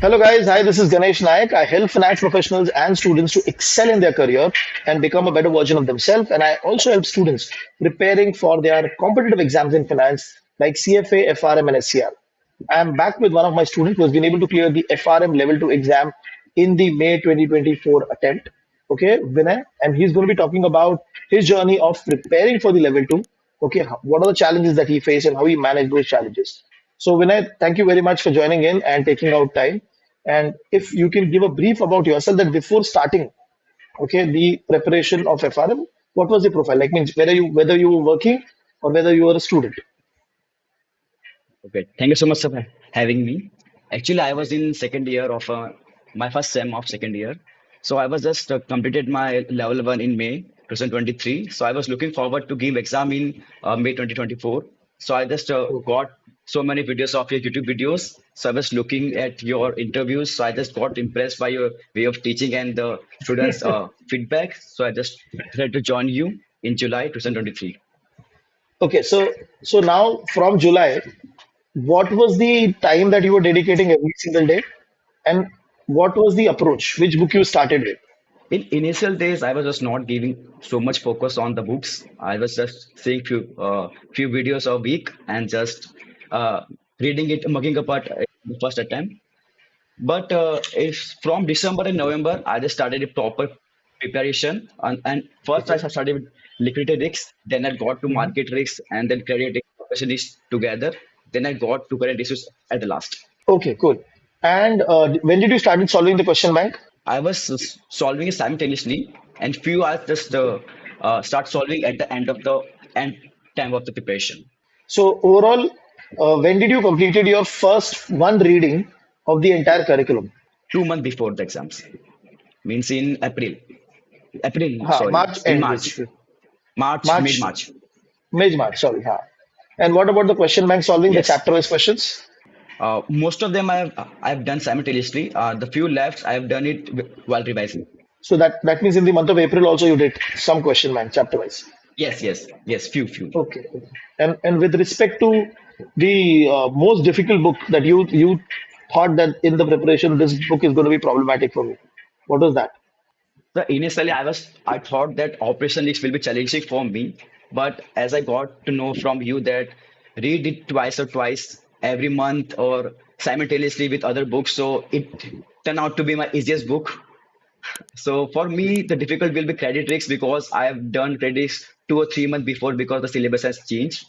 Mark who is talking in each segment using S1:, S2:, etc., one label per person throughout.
S1: Hello, guys. Hi, this is Ganesh Nayak. I help finance professionals and students to excel in their career and become a better version of themselves. And I also help students preparing for their competitive exams in finance like CFA, FRM, and SCR. I'm back with one of my students who has been able to clear the FRM Level 2 exam in the May 2024 attempt. Okay, Vinay, and he's going to be talking about his journey of preparing for the Level 2. Okay, what are the challenges that he faced and how he managed those challenges. So, Vinay, thank you very much for joining in and taking out time. And if you can give a brief about yourself that before starting, okay, the preparation of FRM, what was the profile? Like means whether you were working or whether you were a student.
S2: Okay, thank you so much for having me. Actually, I was in second year of my first sem of second year. So I was just completed my level one in May 2023. So I was looking forward to give exam in May 2024. So I just
S1: Okay.
S2: got so many videos of your YouTube videos. So I was looking at your interviews. So I just got impressed by your way of teaching and the students' feedback. So I just decided to join you in July 2023.
S1: Okay. So now from July, what was the time that you were dedicating every single day, and what was the approach? Which book you started with?
S2: In initial days, I was just not giving so much focus on the books. I was just seeing few videos a week and just uh, reading it, mugging apart the first attempt. But if from December and November, I just started a proper preparation. And first I
S1: Okay.
S2: started with liquidity risks, then I got to
S1: Mhm.
S2: market risks, and then credit risk, operation risk together. Then I got to current issues at the last.
S1: Okay, cool. And when did you started solving the question bank?
S2: I was solving it simultaneously, and few I just start solving at the end of the end time of the preparation.
S1: So overall, when did you completed your first one reading of the entire curriculum?
S2: 2 months before the exams, means in April. April, no,
S1: Ha,
S2: sorry,
S1: March
S2: in
S1: end
S2: March,
S1: basically.
S2: Mid
S1: March,
S2: March.
S1: March, sorry. Ha. And what about the question bank solving, the
S2: Yes.
S1: chapter wise questions?
S2: Most of them I've done simultaneously. The few left I've done it while revising.
S1: So that means in the month of April also you did some question bank chapter wise.
S2: Yes. Few.
S1: Okay. Okay. And with respect to the most difficult book that you thought that in the preparation this book is going to be problematic for me. What was that?
S2: So initially, I thought that Operation X will be challenging for me, but as I got to know from you that read it twice every month or simultaneously with other books, so it turned out to be my easiest book. So for me, the difficult will be credit risks because I have done credit risks 2 or 3 months before because the syllabus has changed.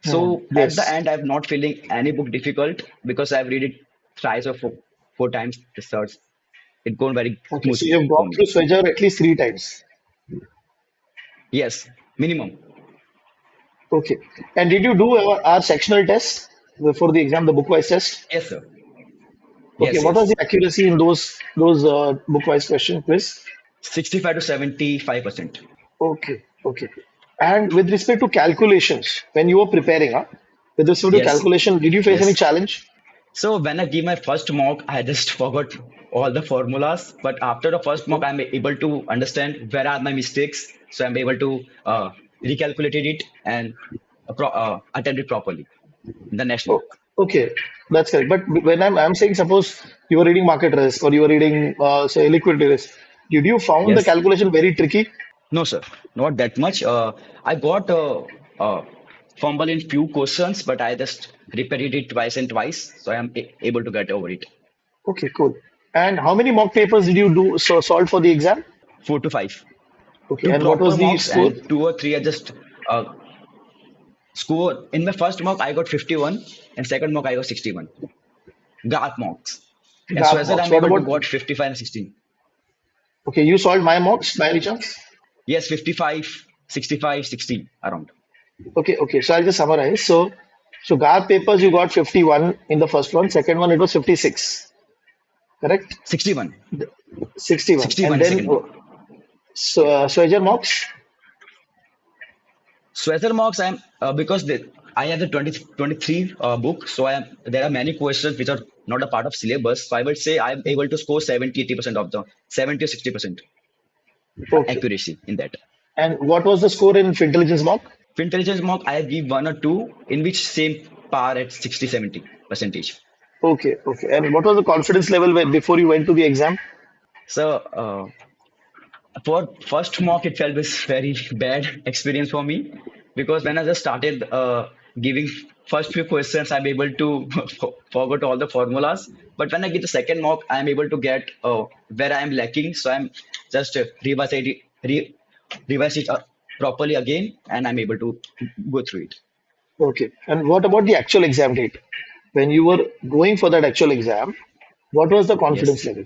S1: Hmm.
S2: So at the
S1: Yes.
S2: end, I'm not feeling any book difficult because I've read it thrice or four times. The search it gone very
S1: Okay. So
S2: smoothly
S1: you've
S2: for
S1: gone
S2: me.
S1: through Swedger at least three times.
S2: Yes, minimum.
S1: Okay. And did you do our sectional test before the exam, the book wise test?
S2: Yes, sir.
S1: Okay.
S2: Yes,
S1: What was
S2: yes.
S1: the accuracy in those book wise question quiz?
S2: 65 to 75%.
S1: Okay. Okay. And with respect to calculations, when you were preparing, huh? With respect to
S2: Yes,
S1: calculation, did you face any
S2: yes.
S1: challenge?
S2: So when I give my first mock, I just forgot all the formulas. But after the first mock,
S1: Okay.
S2: I'm able to understand where are my mistakes. So I'm able to recalculate it and attempt it properly in the next
S1: Oh,
S2: mock.
S1: okay, that's correct. But when I'm saying, suppose you were reading market risk or you were reading, say, liquidity risk, did you found the
S2: Yes.
S1: calculation very tricky?
S2: No, sir. Not that much. I got fumble in few questions, but I just repeated it twice and twice. So I am able to get over it.
S1: Okay, cool. And how many mock papers did you do solve for the exam?
S2: 4 to 5.
S1: Okay,
S2: Two
S1: and what was
S2: proper
S1: the
S2: mocks
S1: score?
S2: and two or three are just uh, score. In my first mock, I got 51, and second mock, I got 61. GAP mocks. And so
S1: Gap
S2: as well,
S1: mocks.
S2: I'm
S1: What
S2: able to
S1: about?
S2: got 55 and 16.
S1: Okay, you solved my mocks by any chance?
S2: Yes, 55, 65, 60 around.
S1: Okay, okay. So I'll just summarize. So GAP papers you got 51 in the first one. Second one it was 56. Correct?
S2: 61.
S1: 61. And
S2: 61 is
S1: then
S2: second mock.
S1: Swagger mocks.
S2: Swether marks, I have the 2023 book, so there are many questions which are not a part of syllabus. So I would say I'm able to score 70-80% of the 70 or 60%
S1: Okay.
S2: accuracy in that.
S1: And what was the score in Fintelligents mock?
S2: For intelligence mark, I give one or two in which same par at 60-70 percentage.
S1: Okay, okay. And what was the confidence level before you went to the exam?
S2: So for first mock, it felt this very bad experience for me because when I just started giving first few questions, I'm able to forget all the formulas. But when I get the second mock, I'm able to get where I'm lacking. So I'm just revise it properly again, and I'm able to go through it.
S1: Okay. And what about the actual exam date? When you were going for that actual exam, what was the confidence
S2: Yes.
S1: level?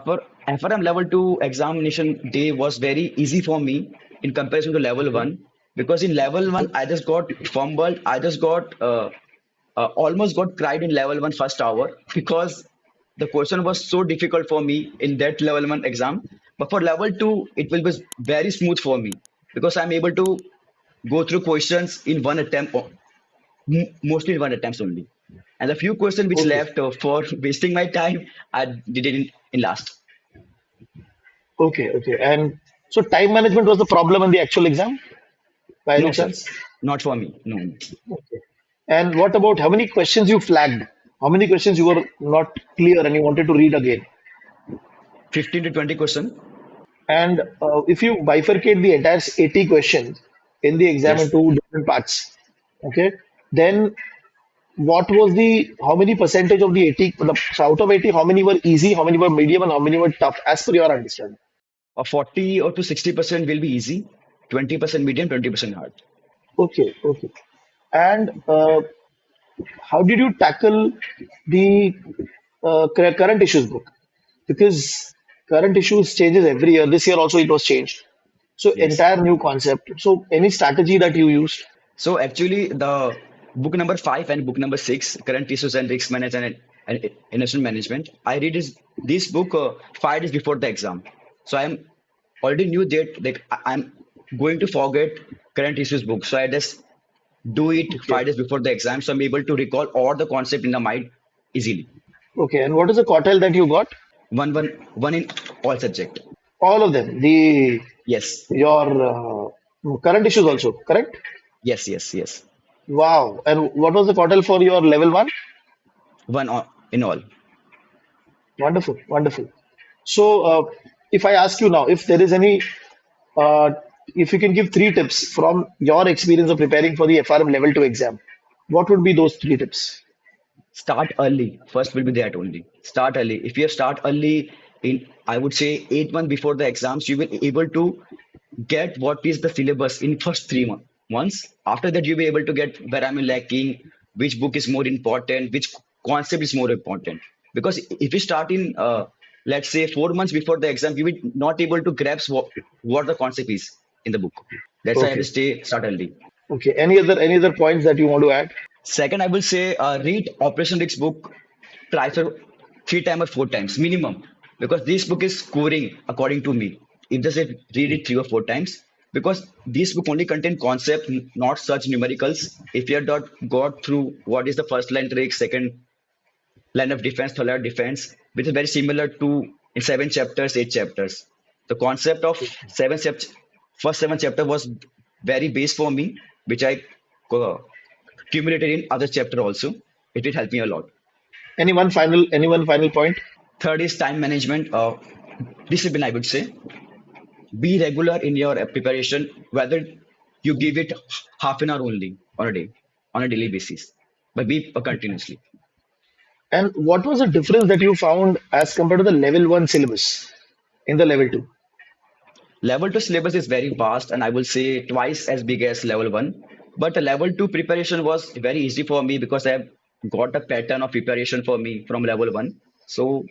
S2: For FRM level 2 examination day was very easy for me in comparison to level
S1: Okay.
S2: 1 because in level 1 I just got fumbled. I just got almost got cried in level 1 first hour because the question was so difficult for me in that level 1 exam. But for level 2, it will be very smooth for me because I'm able to go through questions in one attempt, mostly in one attempt only. And the few questions which
S1: Okay.
S2: left for wasting my time, I did it in last.
S1: Okay. Okay. And so time management was the problem in the actual exam by any
S2: No, sir.
S1: chance?
S2: Not for me. No.
S1: Okay. And what about how many questions you flagged? How many questions you were not clear and you wanted to read again?
S2: 15 to 20 question.
S1: And if you bifurcate the entire 80 questions in the exam
S2: Yes.
S1: into different parts, okay, then what was how many percentage of the 80, so out of 80, how many were easy, how many were medium, and how many were tough, as per your understanding?
S2: 40 or to 60% will be easy. 20% medium, 20% hard.
S1: Okay, okay. And how did you tackle the current issues book? Because current issues changes every year. This year also it was changed. So
S2: Yes.
S1: entire new concept. So any strategy that you used?
S2: So actually, the book number 5 and book number 6, current issues and risk management and investment management. I read this book 5 days before the exam. So I'm already knew that like I'm going to forget current issues book. So I just do it
S1: Okay,
S2: 5 days before the exam. So I'm able to recall all the concept in the mind easily.
S1: okay. And what is the quartile that you got?
S2: One in all subject.
S1: All of them. The
S2: Yes,
S1: your current issues also, correct?
S2: yes.
S1: Wow. And what was the quartile for your level one?
S2: In all.
S1: Wonderful, wonderful. So, if I ask you now, if there is any, uh, if you can give three tips from your experience of preparing for the FRM level 2 exam, what would be those three tips?
S2: Start early. First will be that only. Start early. If you start early in, I would say 8 months before the exams, you will be able to get what is the syllabus in first 3 months. After that, you'll be able to get where I'm lacking, which book is more important, which concept is more important. Because if you start in, let's say 4 months before the exam, you will not able to grasp what the concept is in the book. That's why I have to
S1: Okay,
S2: start early.
S1: okay. Any other points that you want to add?
S2: Second, I will say read Operation Rick's book twice or 3 times or 4 times minimum because this book is scoring according to me. If they say read it 3 or 4 times because this book only contain concept, not such numericals. If you have not got through what is the first line trick, second line of defense, third line of defense, which is very similar to in 7 chapters, 8 chapters. The concept of first 7 chapter was very base for me, which I uh, accumulated in other chapter also. It will help me a lot.
S1: Any one final point?
S2: Third is time management. Discipline, I would say. Be regular in your preparation, whether you give it half an hour only on a day, on a daily basis, but be continuously.
S1: And what was the difference that you found as compared to the level one syllabus in the level two?
S2: Level 2 syllabus is very vast and I will say twice as big as level 1. But the level 2 preparation was very easy for me because I have got a pattern of preparation for me from level 1. So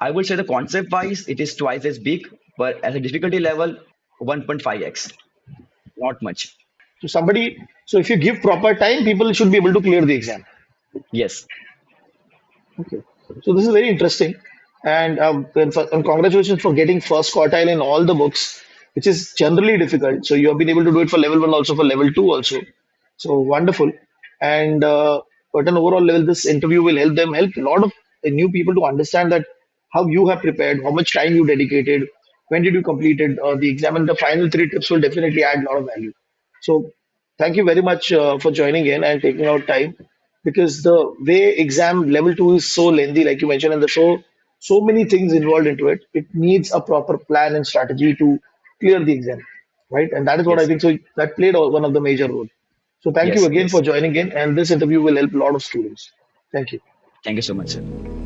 S2: I would say the concept wise, it is twice as big, but as a difficulty level, 1.5x, not much.
S1: So if you give proper time, people should be able to clear the exam.
S2: Yes.
S1: Okay. So this is very interesting. And congratulations for getting first quartile in all the books, which is generally difficult. So you have been able to do it for level one, also for level two, also. So wonderful. And at an overall level, this interview will help a lot of new people to understand that how you have prepared, how much time you dedicated, when did you completed the exam, and the final three tips will definitely add a lot of value. So thank you very much for joining in and taking out time. because the way exam level two is so lengthy, like you mentioned, and there's so many things involved into it. It needs a proper plan and strategy to clear the exam, right? And that is what I
S2: Yes,
S1: think. So that played one of the major role. So thank you
S2: yes,
S1: again for
S2: yes.
S1: joining in, and this interview will help a lot of students. Thank you.
S2: Thank you so much, sir.